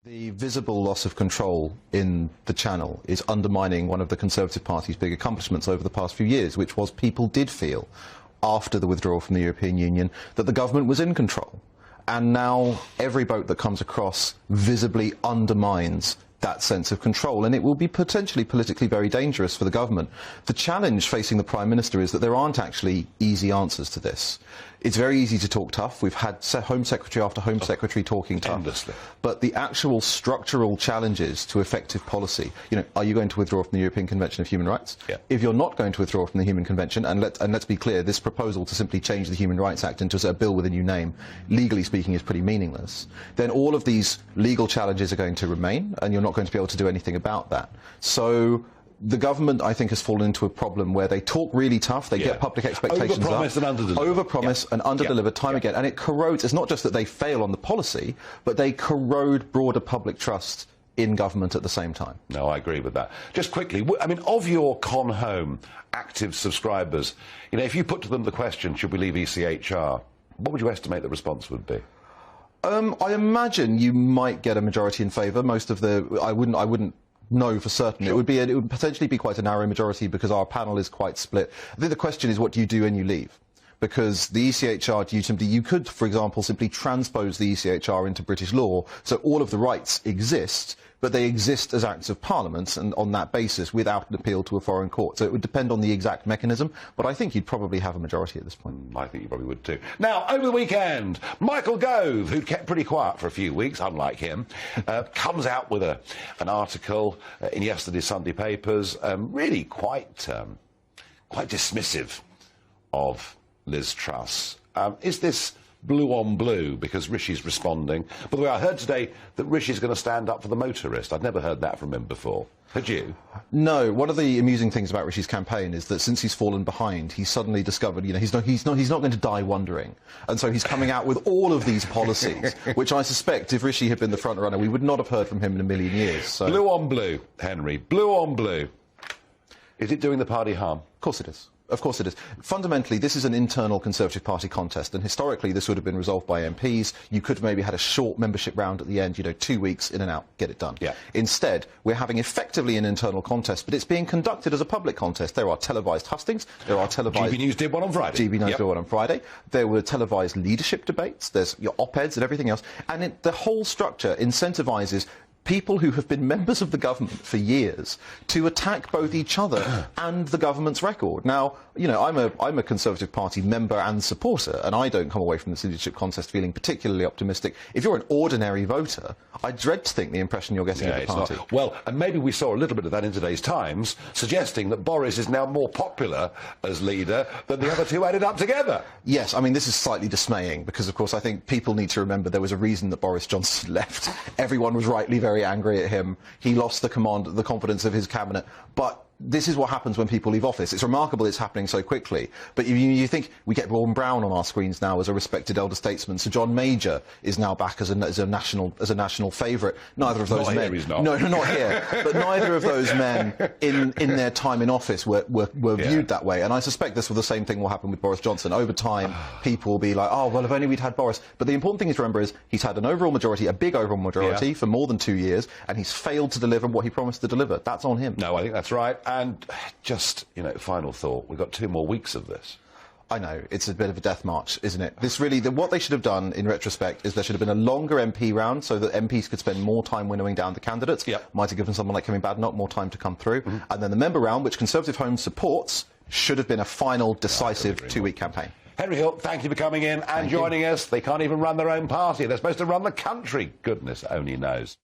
The visible loss of control in the Channel is undermining one of the Conservative Party's big accomplishments over the past few years, which was people did feel, after the withdrawal from the European Union, that the government was in control. And now every boat that comes across visibly undermines that sense of control, and it will be potentially politically very dangerous for the government. The challenge facing the Prime Minister is that there aren't actually easy answers to this. It's very easy to talk tough. We've had Home Secretary after Home Secretary talking tough. Endlessly. But the actual structural challenges to effective policy, are you going to withdraw from the European Convention of Human Rights? Yeah. If you're not going to withdraw from the Human Convention, and let's be clear, this proposal to simply change the Human Rights Act into a bill with a new name, legally speaking, is pretty meaningless, then all of these legal challenges are going to remain, and you're not going to be able to do anything about that. So the government, I think, has fallen into a problem where they talk really tough, they get public expectations up. Overpromise and underdeliver. Overpromise and underdeliver time again. And it corrodes, it's not just that they fail on the policy, but they corrode broader public trust in government at the same time. No, I agree with that. Just quickly, I mean, of your Con Home active subscribers, if you put to them the question, should we leave ECHR, what would you estimate the response would be? I imagine you might get a majority in favour. Most of the... I wouldn't know for certain. Sure. It would potentially be quite a narrow majority because our panel is quite split. I think the question is, what do you do when you leave? Because the ECHR, you could, for example, simply transpose the ECHR into British law, so all of the rights exist, but they exist as acts of Parliament, and on that basis, without an appeal to a foreign court. So it would depend on the exact mechanism, but I think you'd probably have a majority at this point. I think you probably would too. Now, over the weekend, Michael Gove, who'd kept pretty quiet for a few weeks, unlike him, comes out with an article in yesterday's Sunday papers, really quite dismissive of Liz Truss. Is this blue on blue because Rishi's responding? By the way, I heard today that Rishi's going to stand up for the motorist. I'd never heard that from him before. Had you? No. One of the amusing things about Rishi's campaign is that since he's fallen behind, he's suddenly discovered, he's not going to die wondering. And so he's coming out with all of these policies, which I suspect if Rishi had been the front runner, we would not have heard from him in a million years. So. Blue on blue, Henry. Blue on blue. Is it doing the party harm? Of course it is. Of course it is. Fundamentally, this is an internal Conservative Party contest, and historically this would have been resolved by MPs. You could have maybe had a short membership round at the end, 2 weeks, in and out, get it done. Yeah. Instead, we're having effectively an internal contest, but it's being conducted as a public contest. There are televised hustings, there are televised... GB News did one on Friday. GB News did one on Friday. There were televised leadership debates, there's your op-eds and everything else, and the whole structure incentivises people who have been members of the government for years to attack both each other and the government's record. Now, I'm a Conservative Party member and supporter, and I don't come away from this leadership contest feeling particularly optimistic. If you're an ordinary voter, I dread to think the impression you're getting of the party. Well, and maybe we saw a little bit of that in today's Times, suggesting that Boris is now more popular as leader than the other two added up together. Yes, I mean, this is slightly dismaying because, of course, I think people need to remember there was a reason that Boris Johnson left. Everyone was rightly very angry at him. He lost the confidence of his cabinet. But this is what happens when people leave office. It's remarkable it's happening so quickly. But you think we get Gordon Brown on our screens now as a respected elder statesman. Sir John Major is now back as a national favourite. Neither of those men. Here, he's not. No, not here. But neither of those men in their time in office were viewed that way. And I suspect the same thing will happen with Boris Johnson. Over time, people will be like, oh, well, if only we'd had Boris. But the important thing to remember is he's had an overall majority, a big overall majority, for more than 2 years, and he's failed to deliver what he promised to deliver. That's on him. No, I think that's right. And just, final thought, we've got 2 more weeks of this. I know, it's a bit of a death march, isn't it? What they should have done, in retrospect, is there should have been a longer MP round so that MPs could spend more time winnowing down the candidates. Yep. Might have given someone like Kevin Badenoch more time to come through. And then the member round, which Conservative Home supports, should have been a final, decisive 2-week campaign. Henry Hill, thank you for coming in and joining us. They can't even run their own party. They're supposed to run the country. Goodness only knows.